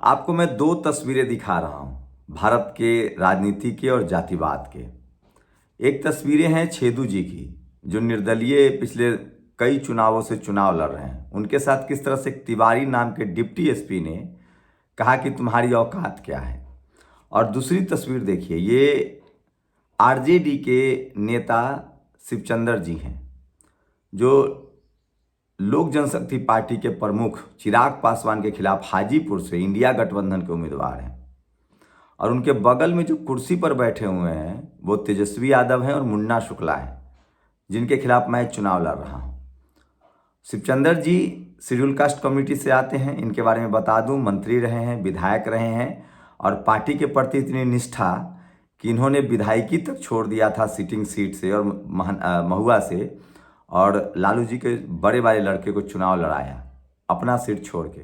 आपको मैं दो तस्वीरें दिखा रहा हूं भारत के राजनीति के और जातिवाद के। एक तस्वीरें हैं छेदू जी की, जो निर्दलीय पिछले कई चुनावों से चुनाव लड़ रहे हैं। उनके साथ किस तरह से एक तिवारी नाम के डिप्टी एसपी ने कहा कि तुम्हारी औकात क्या है। और दूसरी तस्वीर देखिए, ये आरजेडी के नेता शिवचंद्र जी हैं, जो लोक जनशक्ति पार्टी के प्रमुख चिराग पासवान के खिलाफ हाजीपुर से इंडिया गठबंधन के उम्मीदवार हैं। और उनके बगल में जो कुर्सी पर बैठे हुए हैं वो तेजस्वी यादव हैं और मुन्ना शुक्ला हैं, जिनके खिलाफ मैं चुनाव लड़ रहा हूं। शिवचंद्र जी शेड्यूल कास्ट कम्युनिटी से आते हैं। इनके बारे में बता दूं, मंत्री रहे हैं, विधायक रहे हैं और पार्टी के प्रति इतनी निष्ठा कि इन्होंने विधायकी तक छोड़ दिया था सिटिंग सीट से और महुआ से, और लालू जी के बड़े वाले लड़के को चुनाव लड़ाया अपना सीट छोड़ के।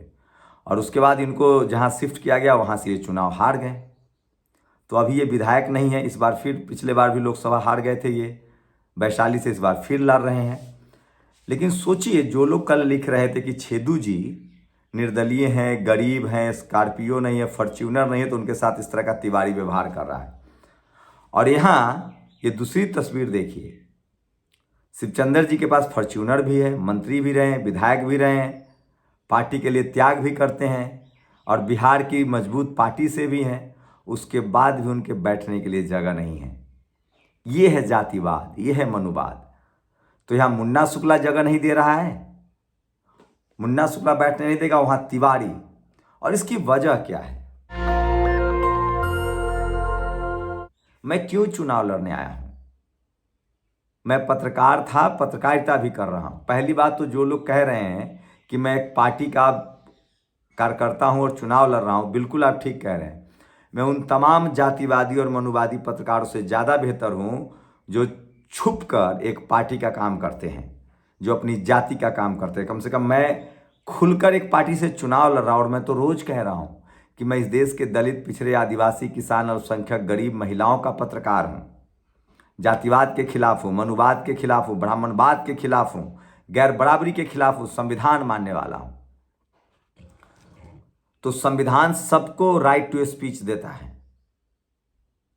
और उसके बाद इनको जहां शिफ्ट किया गया वहां से ये चुनाव हार गए। तो अभी ये विधायक नहीं है इस बार, फिर पिछले बार भी लोकसभा हार गए थे ये वैशाली से, इस बार फिर लड़ रहे हैं। लेकिन सोचिए, जो लोग कल लिख रहे थे कि छेदू जी निर्दलीय हैं, गरीब हैं, स्कॉर्पियो नहीं है, फॉर्च्यूनर नहीं है, तो उनके साथ इस तरह का तिवारी व्यवहार कर रहा है। और यहाँ ये दूसरी तस्वीर देखिए, शिवचंद्र जी के पास फॉर्च्यूनर भी है, मंत्री भी रहे हैं, विधायक भी रहे हैं, पार्टी के लिए त्याग भी करते हैं और बिहार की मजबूत पार्टी से भी हैं। उसके बाद भी उनके बैठने के लिए जगह नहीं है। ये है जातिवाद, ये है मनुवाद। तो यहाँ मुन्ना शुक्ला जगह नहीं दे रहा है, मुन्ना शुक्ला बैठने नहीं देगा, वहां तिवारी। और इसकी वजह क्या है? मैं क्यों चुनाव लड़ने आया हूं? मैं पत्रकार था, पत्रकारिता भी कर रहा हूं। पहली बात तो जो लोग कह रहे हैं कि मैं एक पार्टी का कार्यकर्ता हूं और चुनाव लड़ रहा हूं, बिल्कुल आप ठीक कह रहे हैं। मैं उन तमाम जातिवादी और मनुवादी पत्रकारों से ज़्यादा बेहतर हूं जो छुप कर एक पार्टी का काम करते हैं, जो अपनी जाति का काम करते हैं। कम से कम मैं खुलकर एक पार्टी से चुनाव लड़ रहा हूं। और मैं तो रोज़ कह रहा हूं कि मैं इस देश के दलित, पिछड़े, आदिवासी, किसान, अल्पसंख्यक, गरीब, महिलाओं का पत्रकार हूं। जातिवाद के खिलाफ हूँ, मनुवाद के खिलाफ हूँ, ब्राह्मणवाद के खिलाफ हूँ, गैर बराबरी के खिलाफ हूँ, संविधान मानने वाला हूँ। तो संविधान सबको राइट टू स्पीच देता है।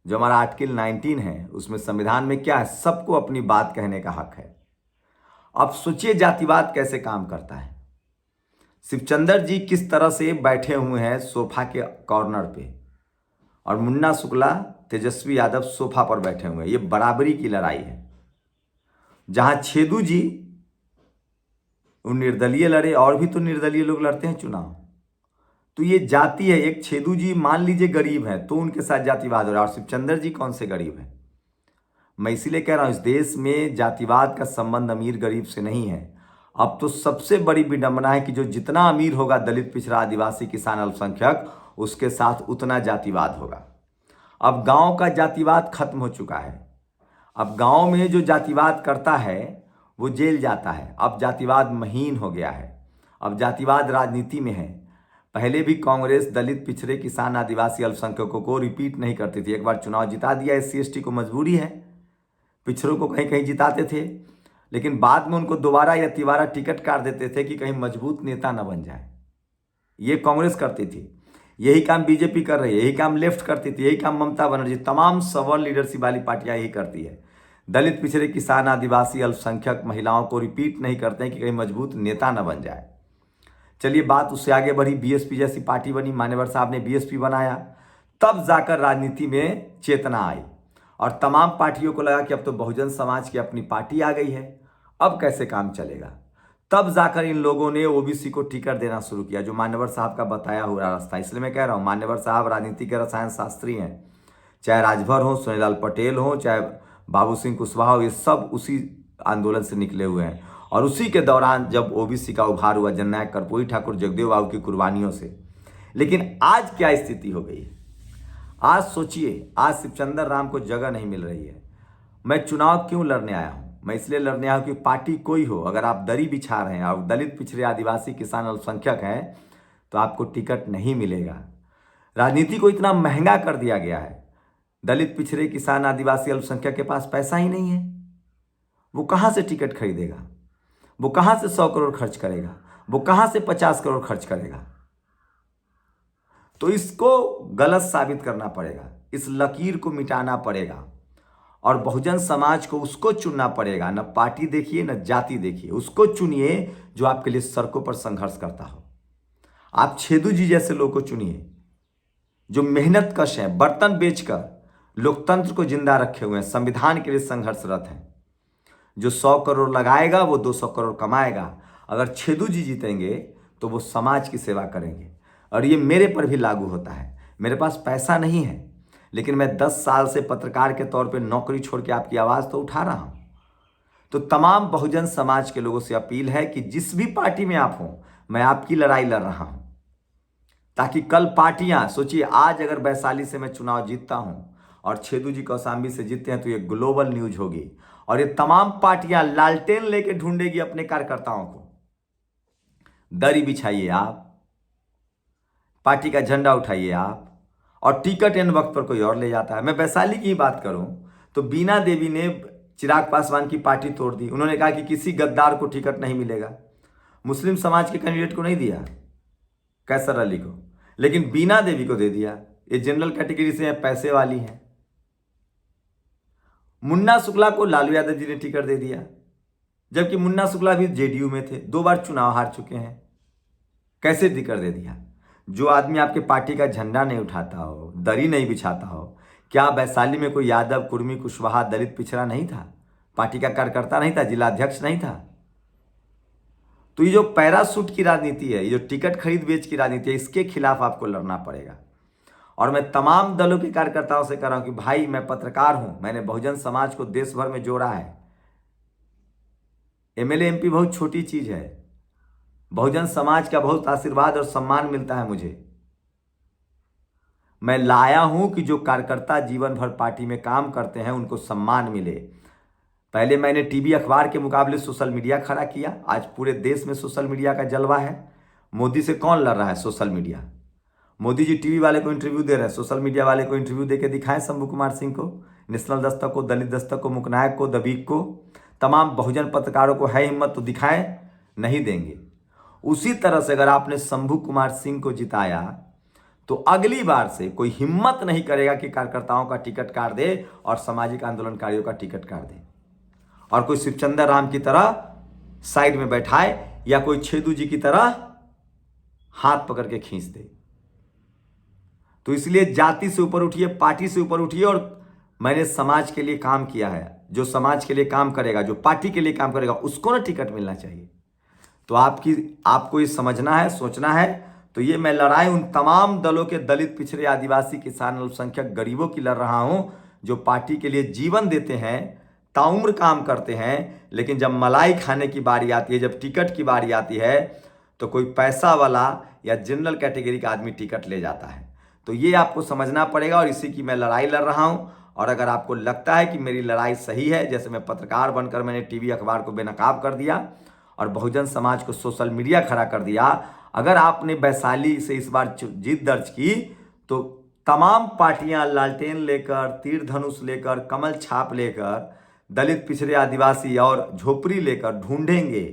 जो हमारा आर्टिकल 19 है उसमें संविधान में क्या है? सबको अपनी बात कहने का हक है। अब सोचिए जातिवाद कैसे काम करता है। शिवचंद्र जी किस तरह से बैठे हुए हैं सोफा के कॉर्नर पे, और मुन्ना शुक्ला, तेजस्वी यादव सोफा पर बैठे हुए हैं। ये बराबरी की लड़ाई है। जहां छेदू जी वो निर्दलीय लड़े, और भी तो निर्दलीय लोग लड़ते हैं चुनाव। तो ये जाति है। एक छेदू जी मान लीजिए गरीब है तो उनके साथ जातिवाद हो रहा है, और शिवचंद्र जी कौन से गरीब हैं? मैं इसीलिए कह रहा हूं, इस देश में जातिवाद का संबंध अमीर गरीब से नहीं है। अब तो सबसे बड़ी विडंबना है कि जो जितना अमीर होगा, दलित, पिछड़ा, आदिवासी, किसान, अल्पसंख्यक, उसके साथ उतना जातिवाद होगा। अब गांव का जातिवाद खत्म हो चुका है। अब गांव में जो जातिवाद करता है वो जेल जाता है। अब जातिवाद महीन हो गया है। अब जातिवाद राजनीति में है। पहले भी कांग्रेस दलित, पिछड़े, किसान, आदिवासी, अल्पसंख्यकों को रिपीट नहीं करती थी। एक बार चुनाव जिता दिया, एससी एसटी को मजबूरी है, पिछड़ों को कहीं कहीं जिताते थे, लेकिन बाद में उनको दोबारा या तिबारा टिकट काट देते थे कि कहीं मजबूत नेता न बन जाए। ये कांग्रेस करती थी, यही काम बीजेपी कर रही है, यही काम लेफ्ट करती थी, यही काम ममता बनर्जी, तमाम सवर्ण लीडरशिप वाली पार्टियां यही करती है। दलित, पिछड़े, किसान, आदिवासी, अल्पसंख्यक, महिलाओं को रिपीट नहीं करते हैं कि कहीं मजबूत नेता न बन जाए। चलिए बात उससे आगे बढ़ी, बीएसपी जैसी पार्टी बनी, मान्यवर साहब ने बीएसपी बनाया, तब जाकर राजनीति में चेतना आई और तमाम पार्टियों को लगा कि अब तो बहुजन समाज की अपनी पार्टी आ गई है, अब कैसे काम चलेगा। तब जाकर इन लोगों ने ओबीसी को टिकट देना शुरू किया, जो मान्यवर साहब का बताया हुआ रास्ता। इसलिए मैं कह रहा हूं, मान्यवर साहब राजनीति के रसायन शास्त्री हैं। चाहे राजभर हो, सुनीलाल पटेल हो, चाहे बाबू सिंह कुशवाहा हो, ये सब उसी आंदोलन से निकले हुए हैं। और उसी के दौरान जब ओबीसी का उभार हुआ, जननायक कर्पूरी ठाकुर, जगदेव बाबू की कुर्बानियों से। लेकिन आज क्या स्थिति हो गई है? आज सोचिए, आज शिवचंद्र राम को जगह नहीं मिल रही है। मैं चुनाव क्यों लड़ने आया हूं? मैं इसलिए लड़ने आया हूं कि पार्टी कोई हो, अगर आप दरी बिछा रहे हैं और दलित, पिछड़े, आदिवासी, किसान, अल्पसंख्यक हैं, तो आपको टिकट नहीं मिलेगा। राजनीति को इतना महंगा कर दिया गया है, दलित, पिछड़े, किसान, आदिवासी, अल्पसंख्यक के पास पैसा ही नहीं है। वो कहां से टिकट खरीदेगा? वो कहां से 100 करोड़ खर्च करेगा? वो कहां से 50 करोड़ खर्च करेगा? तो इसको गलत साबित करना पड़ेगा, इस लकीर को मिटाना पड़ेगा और बहुजन समाज को उसको चुनना पड़ेगा। न पार्टी देखिए न जाति देखिए, उसको चुनिए जो आपके लिए सड़कों पर संघर्ष करता हो। आप छेदू जी जैसे लोगों को चुनिए जो मेहनत कश हैं, बर्तन बेचकर लोकतंत्र को जिंदा रखे हुए हैं, संविधान के लिए संघर्षरत हैं। जो 100 करोड़ लगाएगा वो 200 करोड़ कमाएगा। अगर छेदू जी जीतेंगे तो वो समाज की सेवा करेंगे। और ये मेरे पर भी लागू होता है। मेरे पास पैसा नहीं है, लेकिन मैं 10 साल से पत्रकार के तौर पे नौकरी छोड़ के आपकी आवाज़ तो उठा रहा हूँ। तो तमाम बहुजन समाज के लोगों से अपील है कि जिस भी पार्टी में आप हों, मैं आपकी लड़ाई लड़ रहा हूँ, ताकि कल पार्टियां सोचिए, आज अगर वैशाली से मैं चुनाव जीतता हूं और छेदू जी कौशाम्बी से जीतते हैं तो ये ग्लोबल न्यूज होगी और ये तमाम पार्टियां लालटेन लेके ढूंढेगी अपने कार्यकर्ताओं को। दरी बिछाइए आप, पार्टी का झंडा उठाइए आप, और टिकट इन वक्त पर कोई और ले जाता है। मैं वैशाली की बात करूं तो बीना देवी ने चिराग पासवान की पार्टी तोड़ दी। उन्होंने कहा कि किसी गद्दार को टिकट नहीं मिलेगा। मुस्लिम समाज के कैंडिडेट को नहीं दिया, कैसर अली को, लेकिन बीना देवी को दे दिया। ये जनरल कैटेगरी से है, पैसे वाली है। मुन्ना शुक्ला को लालू यादव जी ने टिकट दे दिया, जबकि मुन्ना शुक्ला भी जेडीयू में थे, 2 बार चुनाव हार चुके हैं। कैसे टिकट दे दिया? जो आदमी आपके पार्टी का झंडा नहीं उठाता हो, दरी नहीं बिछाता हो। क्या वैशाली में कोई यादव, कुर्मी, कुशवाहा, दलित पिछड़ा नहीं था? पार्टी का कार्यकर्ता नहीं था? जिला अध्यक्ष नहीं था? तो ये जो पैरासूट की राजनीति है, ये जो टिकट खरीद बेच की राजनीति है, इसके खिलाफ आपको लड़ना पड़ेगा। और मैं तमाम दलों के कार्यकर्ताओं से कह रहा हूं कि भाई, मैं पत्रकार हूं, मैंने बहुजन समाज को देश भर में जोड़ा है। एमएलए एमपी बहुत छोटी चीज है, बहुजन समाज का बहुत आशीर्वाद और सम्मान मिलता है मुझे। मैं लाया हूं कि जो कार्यकर्ता जीवन भर पार्टी में काम करते हैं उनको सम्मान मिले। पहले मैंने टीवी अखबार के मुकाबले सोशल मीडिया खड़ा किया। आज पूरे देश में सोशल मीडिया का जलवा है। मोदी से कौन लड़ रहा है? Social media. Modi ji TV वाले को इंटरव्यू दे रहे हैं, सोशल मीडिया वाले को इंटरव्यू देके दिखाएं। शंभू कुमार सिंह को, नेशनल दस्तक को, दलित दस्तक को, मुकनायक को, दबीक को, तमाम बहुजन पत्रकारों को है हिम्मत तो दिखाएं। नहीं देंगे। उसी तरह से अगर आपने शंभू कुमार सिंह को जिताया तो अगली बार से कोई हिम्मत नहीं करेगा कि कार्यकर्ताओं का टिकट काट दे और सामाजिक आंदोलनकारियों का टिकट काट दे और कोई शिवचंद्र राम की तरह साइड में बैठाए या कोई छेदू जी की तरह हाथ पकड़ के खींच दे। तो इसलिए जाति से ऊपर उठिए, पार्टी से ऊपर उठिए। और मैंने समाज के लिए काम किया है। जो समाज के लिए काम करेगा, जो पार्टी के लिए काम करेगा, उसको ना टिकट मिलना चाहिए। तो आपको ये समझना है, सोचना है। तो ये मैं लड़ाई उन तमाम दलों के, दलित, पिछड़े, आदिवासी, किसान, अल्पसंख्यक, गरीबों की लड़ रहा हूं जो पार्टी के लिए जीवन देते हैं, ताउम्र काम करते हैं, लेकिन जब मलाई खाने की बारी आती है, जब टिकट की बारी आती है, तो कोई पैसा वाला या जनरल कैटेगरी का आदमी टिकट ले जाता है। तो ये आपको समझना पड़ेगा और इसी की मैं लड़ाई लड़ रहा हूं। और अगर आपको लगता है कि मेरी लड़ाई सही है, जैसे मैं पत्रकार बनकर मैंने टीवी अखबार को बेनकाब कर दिया और बहुजन समाज को सोशल मीडिया खड़ा कर दिया, अगर आपने वैशाली से इस बार जीत दर्ज की, तो तमाम पार्टियां लालटेन लेकर, तीर धनुष लेकर, कमल छाप लेकर, दलित, पिछड़े, आदिवासी और झोपड़ी लेकर ढूंढेंगे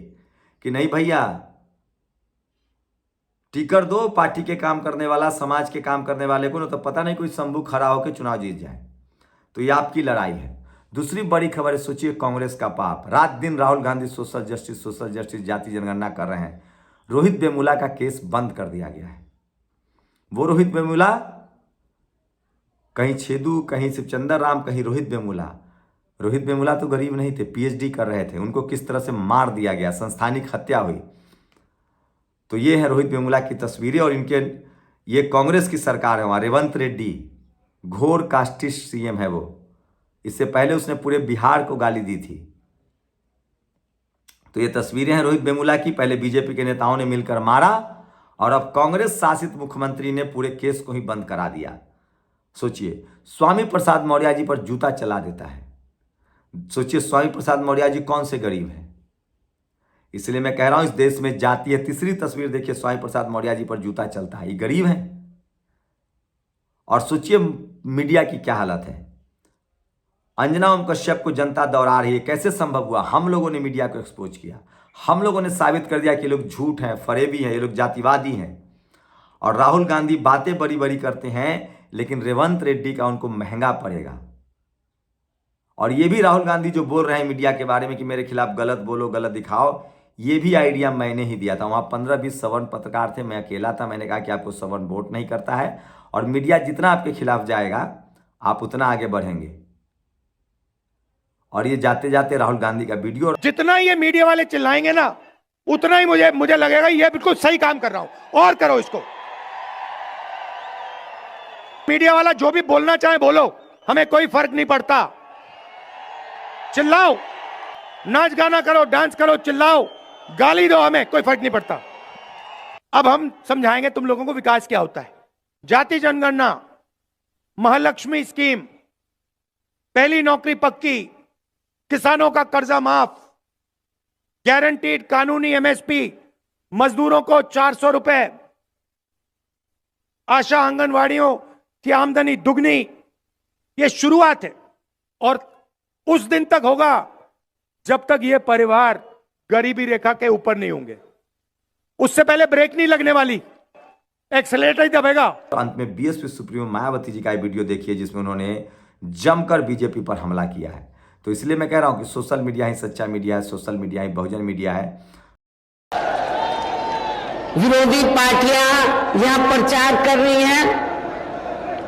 कि नहीं भैया, टिकट दो पार्टी के काम करने वाला, समाज के काम करने वाले को, ना तो पता नहीं कोई शंभू खड़ा होकर चुनाव जीत जाए। तो ये आपकी लड़ाई है। दूसरी बड़ी खबर है, सोचिए कांग्रेस का पाप। रात दिन राहुल गांधी सोशल जस्टिस, जाति जनगणना कर रहे हैं। रोहित वेमुला का केस बंद कर दिया गया है। वो रोहित वेमुला, कहीं छेदू, कहीं शिवचंद्र राम, कहीं रोहित वेमुला। रोहित वेमुला तो गरीब नहीं थे, पीएचडी कर रहे थे, उनको किस तरह से मार दिया गया, संस्थानिक हत्या हुई। तो ये है रोहित वेमुला की तस्वीरें। और इनके, ये कांग्रेस की सरकार है वहां। रेवंत रेड्डी घोर कास्टिस्ट सीएम है वो। इससे पहले उसने पूरे बिहार को गाली दी थी। तो ये तस्वीरें हैं रोहित वेमुला की। पहले बीजेपी के नेताओं ने मिलकर मारा और अब कांग्रेस शासित मुख्यमंत्री ने पूरे केस को ही बंद करा दिया। सोचिए, स्वामी प्रसाद मौर्य जी पर जूता चला देता है। सोचिए, स्वामी प्रसाद मौर्य जी कौन से गरीब हैं। इसलिए मैं कह रहा हूं, इस देश में जाति है। तीसरी तस्वीर देखिए, स्वामी प्रसाद मौर्य जी पर जूता चलता है। ये गरीब हैं। और सोचिए मीडिया की क्या हालत है। अंजना ओम कश्यप को जनता दौड़ा रही है। कैसे संभव हुआ? हम लोगों ने मीडिया को एक्सपोज किया। हम लोगों ने साबित कर दिया कि ये लोग झूठ हैं, फरेबी हैं, ये लोग जातिवादी हैं। और राहुल गांधी बातें बड़ी बड़ी करते हैं, लेकिन रेवंत रेड्डी का उनको महंगा पड़ेगा। और ये भी राहुल गांधी जो बोल रहे हैं मीडिया के बारे में कि मेरे खिलाफ गलत बोलो, गलत दिखाओ, ये भी आइडिया मैंने ही दिया था। वहां 15-20 सवर्ण पत्रकार थे, मैं अकेला था। मैंने कहा कि आपको सवर्ण वोट नहीं करता है, और मीडिया जितना आपके खिलाफ जाएगा आप उतना आगे बढ़ेंगे। और ये जाते जाते राहुल गांधी का वीडियो, जितना ये मीडिया वाले चिल्लाएंगे ना, उतना ही मुझे लगेगा ये बिल्कुल सही काम कर रहा हूं, और करो इसको। मीडिया वाला जो भी बोलना चाहे बोलो, हमें कोई फर्क नहीं पड़ता। चिल्लाओ, नाच गाना करो, डांस करो, चिल्लाओ, गाली दो, हमें कोई फर्क नहीं पड़ता। अब हम समझाएंगे तुम लोगों को विकास क्या होता है। जाति जनगणना, महालक्ष्मी स्कीम, पहली नौकरी पक्की, किसानों का कर्जा माफ, गारंटीड कानूनी एमएसपी, मजदूरों को 400 रुपए, आशा आंगनवाड़ियों की आमदनी दुगनी। यह शुरुआत है, और उस दिन तक होगा जब तक ये परिवार गरीबी रेखा के ऊपर नहीं होंगे। उससे पहले ब्रेक नहीं लगने वाली, एक्सेलेरेटर ही दबेगा। अंत में बीएसपी सुप्रीमो मायावती जी का वीडियो देखिए, जिसमें उन्होंने जमकर बीजेपी पर हमला किया है। तो इसलिए मैं कह रहा हूं कि सोशल मीडिया ही सच्चा मीडिया है, सोशल मीडिया ही बहुजन मीडिया है। विरोधी पार्टियां यहां प्रचार कर रही हैं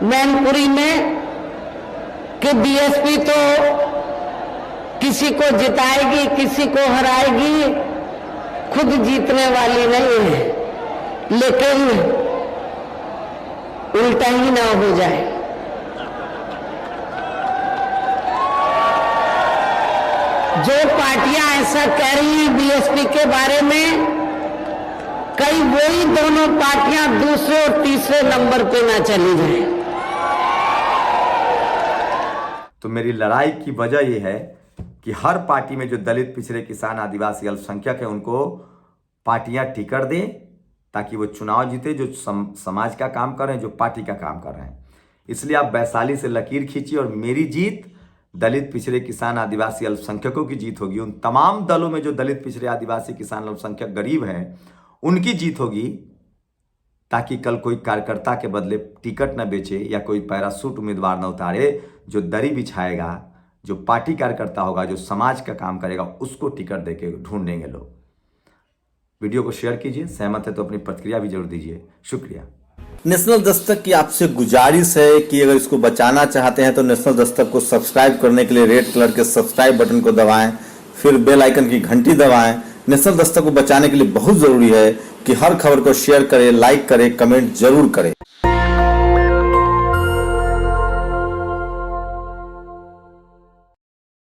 मैनपुरी में कि बीएसपी तो किसी को जिताएगी, किसी को हराएगी, खुद जीतने वाली नहीं है। लेकिन उल्टा ही ना हो जाए। जो पार्टियां ऐसा कह रही हैं बीएसपी के बारे में, कई वही दोनों पार्टियां दूसरे और तीसरे नंबर पे ना चली जाएं। तो मेरी लड़ाई की वजह यह है कि हर पार्टी में जो दलित, पिछड़े, किसान, आदिवासी, अल्पसंख्यक है, उनको पार्टियां टिकट दें ताकि वो चुनाव जीते, जो समाज का काम कर रहे हैं, जो पार्टी का काम कर रहे हैं। इसलिए आप वैशाली से लकीर खींचिए, और मेरी जीत दलित, पिछड़े, किसान, आदिवासी, अल्पसंख्यकों की जीत होगी। उन तमाम दलों में जो दलित, पिछड़े, आदिवासी, किसान, अल्पसंख्यक, गरीब हैं, उनकी जीत होगी, ताकि कल कोई कार्यकर्ता के बदले टिकट न बेचे या कोई पैरासूट उम्मीदवार न उतारे। जो दरी बिछाएगा, जो पार्टी कार्यकर्ता होगा, जो समाज का काम करेगा, उसको टिकट देके ढूंढेंगे लोग। वीडियो को शेयर कीजिए, सहमत है तो अपनी प्रतिक्रिया भी जरूर दीजिए। शुक्रिया। नेशनल दस्तक की आपसे गुजारिश है कि अगर इसको बचाना चाहते हैं तो नेशनल दस्तक को सब्सक्राइब करने के लिए रेड कलर के सब्सक्राइब बटन को दबाएं, फिर बेल आइकन की घंटी दबाएं। नेशनल दस्तक को बचाने के लिए बहुत जरूरी है कि हर खबर को शेयर करें, लाइक करें, कमेंट जरूर करें।